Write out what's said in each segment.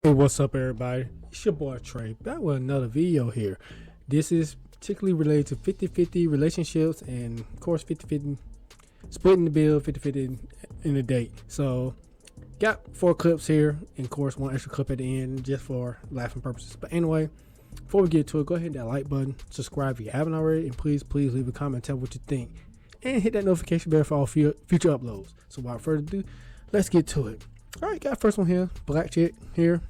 Hey, what's up, everybody? It's your boy Trey, back with another video here. This is particularly related to 50-50 relationships and, of course, 50-50 splitting the bill, 50-50 in a date. So, got 4 clips here, and, of course, 1 extra clip at the end just for laughing purposes. But anyway, before we get to it, go ahead and hit that like button, subscribe if you haven't already, and please leave a comment, tell what you think, and hit that notification bell for all future uploads. So, without further ado, let's get to it. All right, got first one here, black chick here.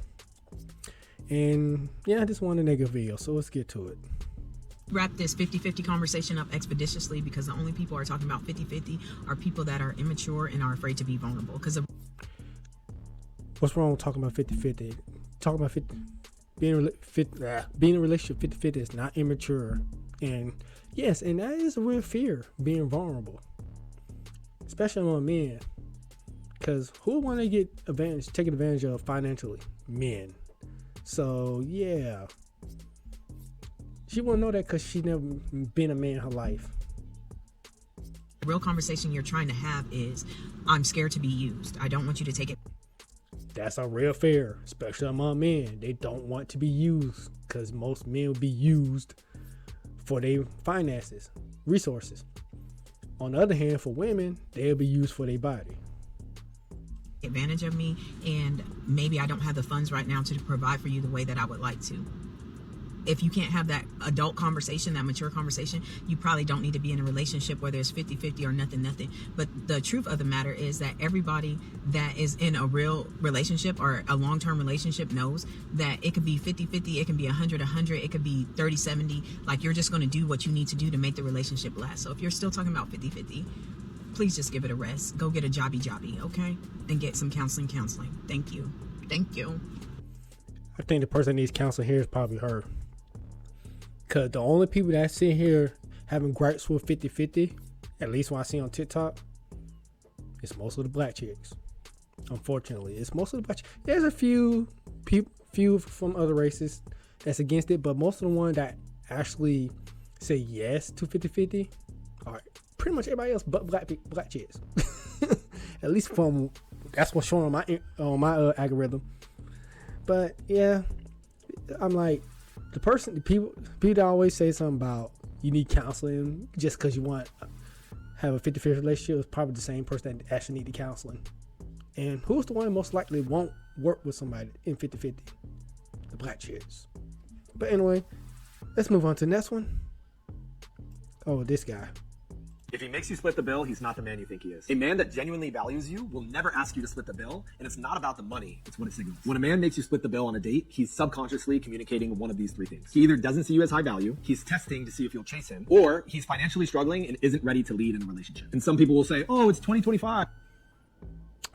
And yeah, I just want a negative video, so let's get to it. Wrap this 50-50 conversation up expeditiously because the only people who are talking about 50-50 are people that are immature and are afraid to be vulnerable. What's wrong with talking about 50-50? Talking about being in a relationship 50-50 is not immature. And yes, and that is a real fear, being vulnerable. Especially among men. Because who want to get taken advantage of financially? Men. So yeah, she won't know that because she never been a man in her life. The real conversation you're trying to have is, I'm scared to be used. I don't want you to take it. That's a real fear, especially among men. They don't want to be used because most men will be used for their finances, resources. On the other hand, for women, they'll be used for their body. Advantage of me, and maybe I don't have the funds right now to provide for you the way that I would like to. If you can't have that adult conversation, that mature conversation, you probably don't need to be in a relationship where there's 50-50 or nothing. But the truth of the matter is that everybody that is in a real relationship or a long-term relationship knows that it could be 50-50, it can be 100-100, it could be 30-70. Like, you're just going to do what you need to do to make the relationship last. So if you're still talking about 50-50, please just give it a rest. Go get a jobby, okay? And get some counseling. Thank you. I think the person that needs counseling here is probably her. Because the only people that sit here having gripes with 50-50, at least when I see on TikTok, it's most of the black chicks. Unfortunately, it's most of the black chicks. There's a few from other races that's against it, but most of the ones that actually say yes to 50-50 are pretty much everybody else but black chicks. At least from that's what's showing on my algorithm. But yeah, I'm like, the people that always say something about you need counseling just because you want have a 50-50 relationship is probably the same person that actually need the counseling. And who's the one most likely won't work with somebody in 50-50? The black chicks. But anyway, let's move on to the next one. Oh, this guy. If he makes you split the bill, he's not the man you think he is. A man that genuinely values you will never ask you to split the bill, and it's not about the money, it's what it signals. When a man makes you split the bill on a date, he's subconsciously communicating one of these 3 things. He either doesn't see you as high value, he's testing to see if you'll chase him, or he's financially struggling and isn't ready to lead in a relationship. And some people will say, oh, it's 2025.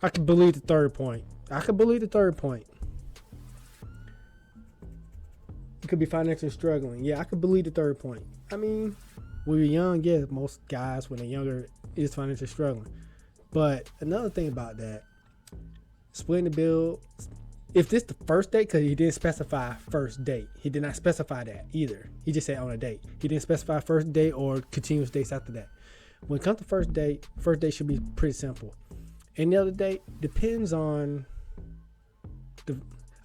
I can believe the third point. You could be financially struggling. Yeah, I could believe the third point. I mean, when you're young, yeah, most guys when they're younger is financially struggling. But another thing about that, splitting the bill, if this the first date, because he didn't specify first date. He did not specify that either. He just said on a date. He didn't specify first date or continuous dates after that. When it comes to first date should be pretty simple. Any other date depends on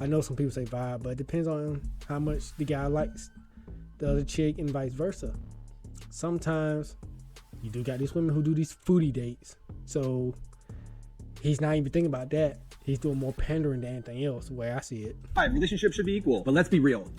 I know some people say vibe, but it depends on how much the guy likes the other chick and vice versa. Sometimes you do got these women who do these foodie dates, so he's not even thinking about that. He's doing more pandering than anything else, the way I see it. Relationships should be equal, but let's be real.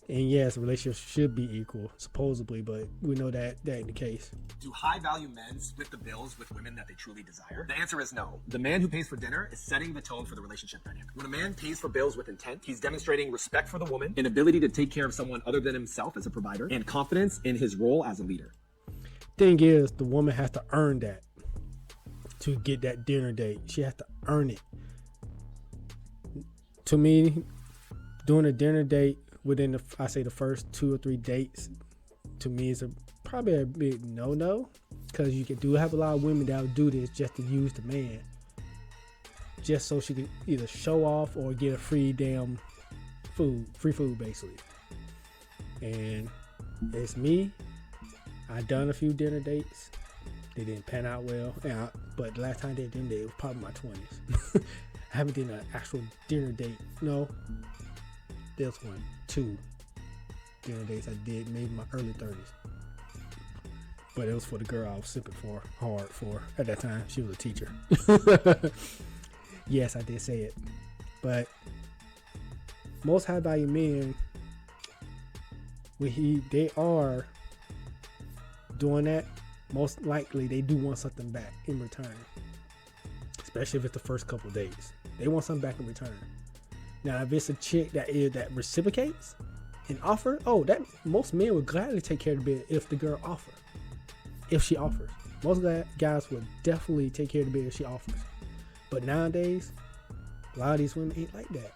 And yes, relationships should be equal, supposedly, but we know that ain't the case. Do high-value men split the bills with women that they truly desire? The answer is no. The man who pays for dinner is setting the tone for the relationship dynamic. When a man pays for bills with intent, he's demonstrating respect for the woman, an ability to take care of someone other than himself as a provider, and confidence in his role as a leader. Thing is, the woman has to earn that to get that dinner date. She has to earn it. To me, doing a dinner date within the first 2 or 3 dates, to me is probably a big no-no, because you do have a lot of women that will do this just to use the man, just so she can either show off or get a free food basically. And it's me. I done a few dinner dates. They didn't pan out well, but the last time they did, it was probably my 20s. I haven't done an actual dinner date. No, there's 2 dinner dates I did, maybe in my early 30s. But it was for the girl I was simping hard for at that time. She was a teacher. Yes, I did say it. But most high value men, when they are doing that, most likely they do want something back in return. Especially if it's the first couple of days. They want something back in return. Now, if it's a chick that reciprocates and offer, that most men would gladly take care of the bed if the girl offers. If she offers. Most guys would definitely take care of the bed if she offers. But nowadays, a lot of these women ain't like that.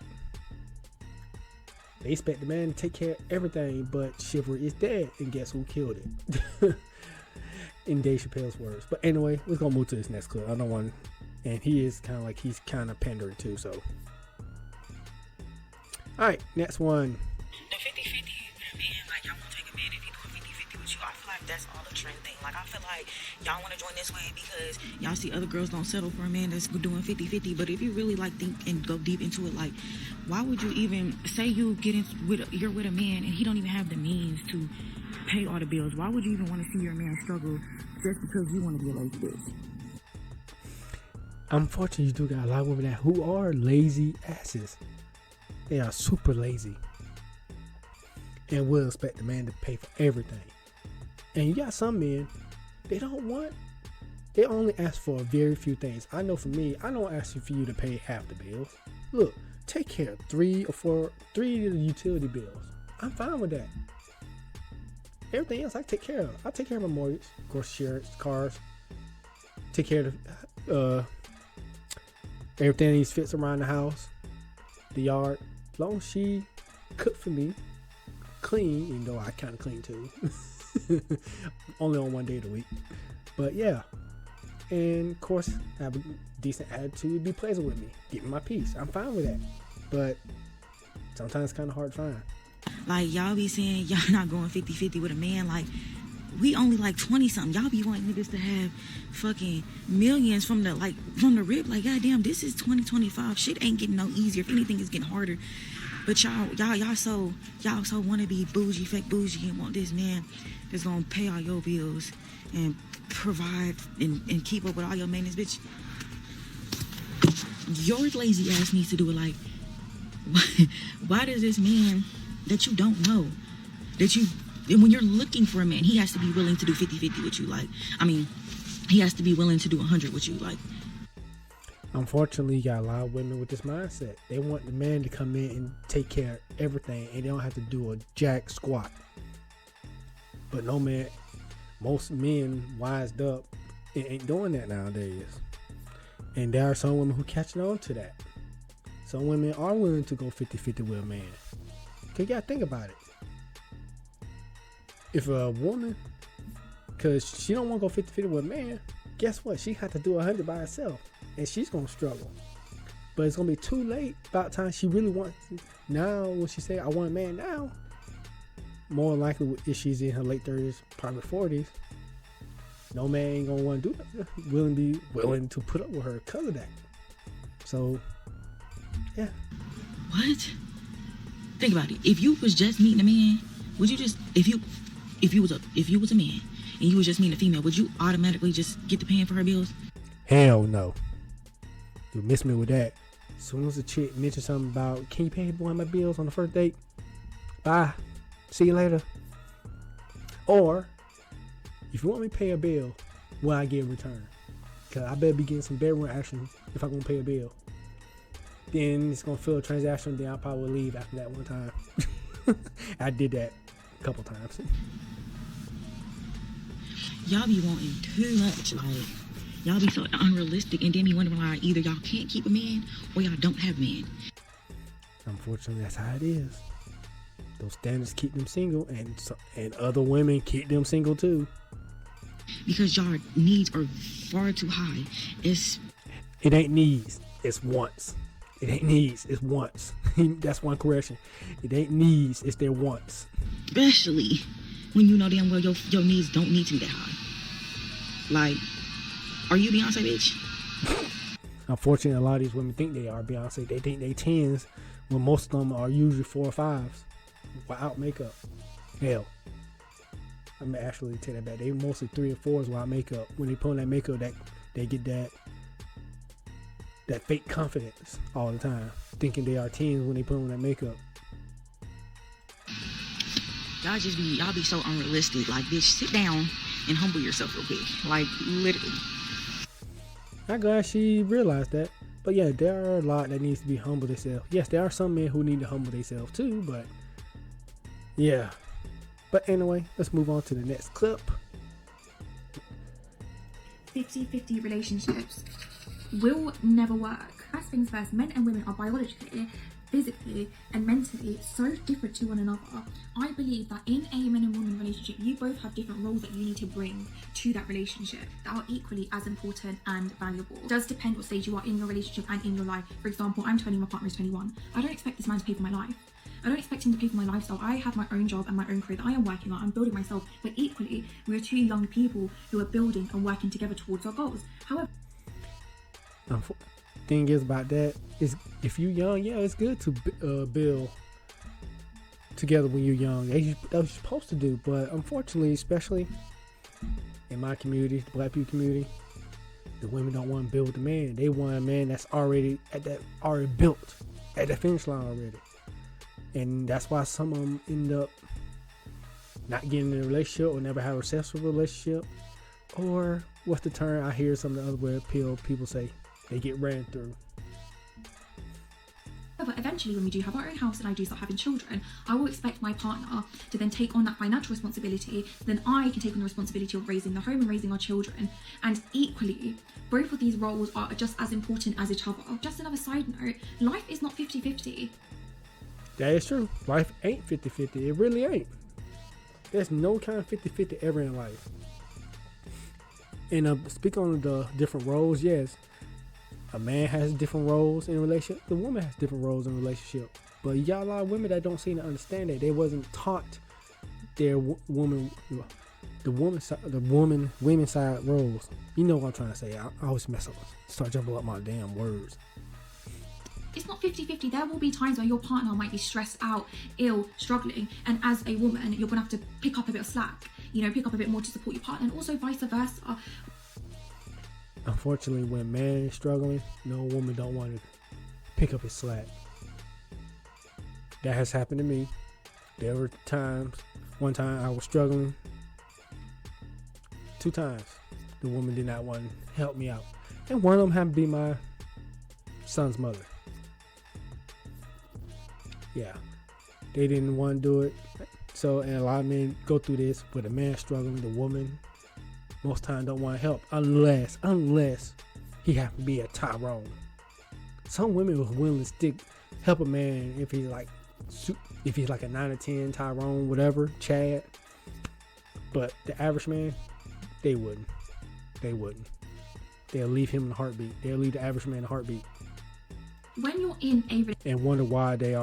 They expect the man to take care of everything, but chivalry is dead, and guess who killed it? In Dave Chappelle's words. But anyway, we're gonna move to this next clip. I don't want, and he's kind of pandering too. So, all right, next one. The 50-50 with a man, like y'all want to take a man if he doing 50-50 with you. I feel like that's all a trend thing. Like I feel like y'all want to join this way because y'all see other girls don't settle for a man that's doing 50-50. But if you really like think and go deep into it, like why would you even say you're with a man and he don't even have the means to pay all the bills? Why would you even want to see your man struggle just because you want to be a lazy bitch? Unfortunately, you do got a lot of women who are lazy asses. They are super lazy and will expect the man to pay for everything. And you got some men, they only ask for very few things. I know for me, I don't ask for you to pay half the bills. Look, take care of 3 of the utility bills. I'm fine with that. Everything else I take care of. I take care of my mortgage, of course, insurance, cars. Take care of everything that fits around the house, the yard. As long as she cook for me, clean, even though I kind of clean too. Only on one day of the week. But yeah. And of course, have a decent attitude, be pleasant with me, give me my peace. I'm fine with that. But sometimes it's kind of hard to find. Like y'all be saying y'all not going 50-50 with a man. Like we only like 20 something. Y'all be wanting niggas to have fucking millions from the rip. Like goddamn, this is 2025. Shit ain't getting no easier. If anything, it's getting harder. But y'all so want to be bougie, fake bougie, and want this man that's gonna pay all your bills and provide and keep up with all your maintenance, bitch. Your lazy ass needs to do it. Like, why does this man that you don't know, when you're looking for a man, he has to be willing to do 50-50 with you? Like, I mean, he has to be willing to do 100 with you. Like, unfortunately, you got a lot of women with this mindset. They want the man to come in and take care of everything, and they don't have to do a jack squat. But no man, most men wised up and ain't doing that nowadays. And there are some women who catching on to that. Some women are willing to go 50-50 with a man. Cause you gotta think about it. If a woman, cause she don't want to go 50-50 with a man, guess what? She had to do 100 by herself, and she's gonna struggle. But it's gonna be too late by the time she really wants. Now, when she say I want a man now, more likely if she's in her late 30s, probably 40s, no man ain't gonna want to do that. Willing to put up with her because of that. So, yeah. What? Think about it. If you was just meeting a man, would you just if you was a man and you was just meeting a female, would you automatically just get to paying for her bills? Hell no. You miss me with that. As soon as a chick mentions something about, can you pay one of my bills on the first date? Bye. See you later. Or, if you want me to pay a bill, what I get in return? Because I better be getting some bedroom action if I'm going to pay a bill. Then it's going to feel a transaction, then I'll probably leave after that one time. I did that a couple times. Y'all be wanting too much. Like, y'all be so unrealistic, and then be wondering why either y'all can't keep a man or y'all don't have a man. Unfortunately, that's how it is. Those standards keep them single, and other women keep them single too. Because y'all needs are far too high. It ain't needs, it's wants. It ain't needs, it's wants. That's one correction. It ain't needs, it's their wants. Especially when you know damn well your needs don't need to be that high. Like, are you Beyonce, bitch? Unfortunately, a lot of these women think they are Beyonce. They think they 10s when most of them are usually 4 or 5s without makeup. Hell, I'm actually take that back. They mostly 3 or 4s without makeup. When they put on that makeup, that they get that fake confidence all the time, thinking they are 10s when they put on that makeup. Y'all be so unrealistic. Like, bitch, sit down and humble yourself real quick. Like, literally. I'm glad she realized that. But yeah, there are a lot that needs to be humble themselves. Yes, there are some men who need to humble themselves too, but yeah. But anyway, let's move on to the next clip. 50-50 relationships will never work. First things first, men and women are biologically, physically and mentally so different to one another. I believe that in a man and woman relationship, you both have different roles that you need to bring to that relationship that are equally as important and valuable. It does depend what stage you are in your relationship and in your life. For example, I'm 20, my partner is 21. I don't expect this man to pay for my life. I don't expect him to pay for my lifestyle. I have my own job and my own career that I am working on. I'm building myself. But equally, we're two young people who are building and working together towards our goals. However, thing is about that is if you're young, yeah, it's good to build together when you're young. That's what you're supposed to do. But unfortunately, especially in my community, the black people community, the women don't want to build with the man. They want a man that's already built at the finish line already. And that's why some of them end up not getting in a relationship or never have a successful relationship. Or what's the term I hear some of the other way people say? They get ran through. But eventually, when we do have our own house and I do start having children, I will expect my partner to then take on that financial responsibility. Then I can take on the responsibility of raising the home and raising our children. And equally, both of these roles are just as important as each other. Just another side note, life is not 50-50. That is true. Life ain't 50-50. It really ain't. There's no kind of 50-50 ever in life. And speak on the different roles, yes. A man has different roles in a relationship. The woman has different roles in a relationship. But you got a lot of women that don't seem to understand that. They wasn't taught their women side roles. You know what I'm trying to say. I always mess up. Start jumping up my damn words. It's not 50-50. There will be times where your partner might be stressed out, ill, struggling. And as a woman, you're going to have to pick up a bit of slack. Pick up a bit more to support your partner. And also vice versa. Unfortunately, when man is struggling, no woman don't want to pick up his slack. That has happened to me. There were times, one time I was struggling. 2 times, the woman did not want to help me out. And one of them happened to be my son's mother. Yeah, they didn't want to do it. So, and a lot of men go through this with a man struggling, the woman most times don't want to help unless he have to be a Tyrone. Some women are willing to help a man if he's like a 9 or 10 Tyrone, whatever, Chad. But the average man, they wouldn't. They'll leave him in a heartbeat. They'll leave the average man in a heartbeat. When you're in a and wonder why they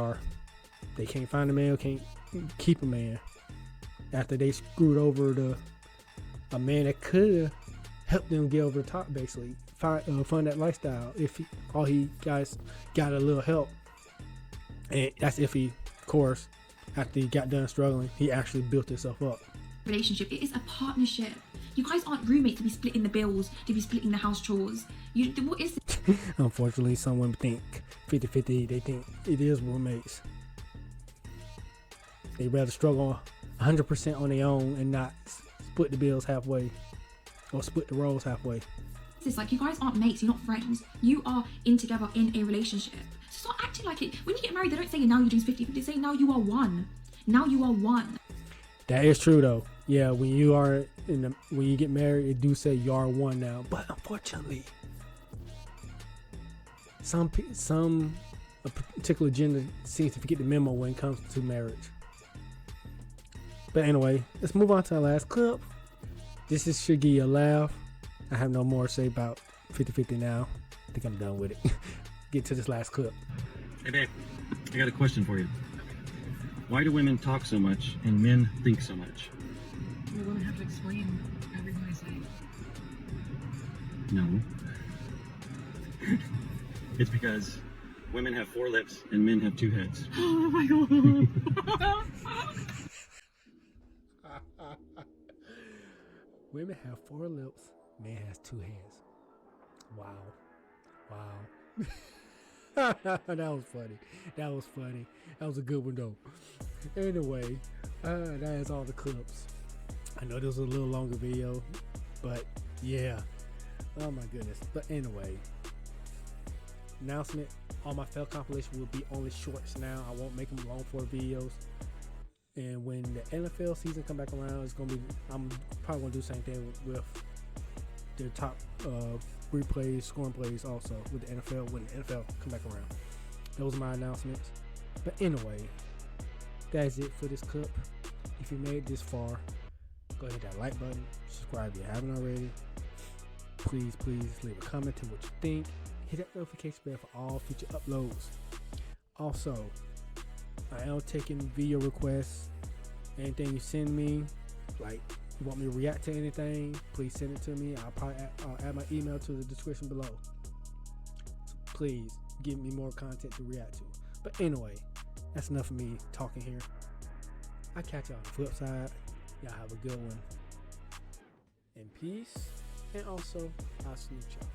can't find a man, can't keep a man after they screwed over a man that could help them get over the top, basically fund that lifestyle if he got a little help. And that's if he, of course, after he got done struggling, he actually built himself up. Relationship, it is a partnership. You guys aren't roommates to be splitting the bills, to be splitting the house chores. What is it? Unfortunately, some women think 50-50. They think it is roommates. They rather struggle 100% on their own and not split the bills halfway or split the roles halfway. It's like you guys aren't mates, you're not friends. You are in together in a relationship. So start acting like it. When you get married, they don't say now you're doing 50-50. They say now you are one. Now you are one. That is true though. Yeah, when you get married, it do say you are one now. But unfortunately, a particular gender seems to forget the memo when it comes to marriage. But anyway, let's move on to our last clip. This should give you a laugh. I have no more to say about 50-50 now. I think I'm done with it. Get to this last clip. Hey babe, I got a question for you. Why do women talk so much and men think so much? You're going to have to explain everything I say. No. It's because women have 4 lips and men have 2 heads. Oh my god. Women have 4 lips, man has 2 hands. Wow. That was funny. That was a good one though. Anyway, that is all the clips. I know this was a little longer video, but yeah. Oh my goodness. But anyway, announcement, all my fail compilations will be only shorts now. I won't make them long form videos. And when the NFL season come back around, I'm probably gonna do the same thing with their top replays, scoring plays also with the NFL when the NFL come back around. Those are my announcements. But anyway, that's it for this clip. If you made it this far, go ahead and hit that like button, subscribe if you haven't already. Please leave a comment to what you think. Hit that notification bell for all future uploads. Also, I am taking video requests. Anything you send me, like you want me to react to anything, please send it to me. I'll add my email to the description below. So please give me more content to react to. But anyway, that's enough of me talking here. I'll catch y'all on the flip side. Y'all have a good one. And peace. And also, I'll salute y'all.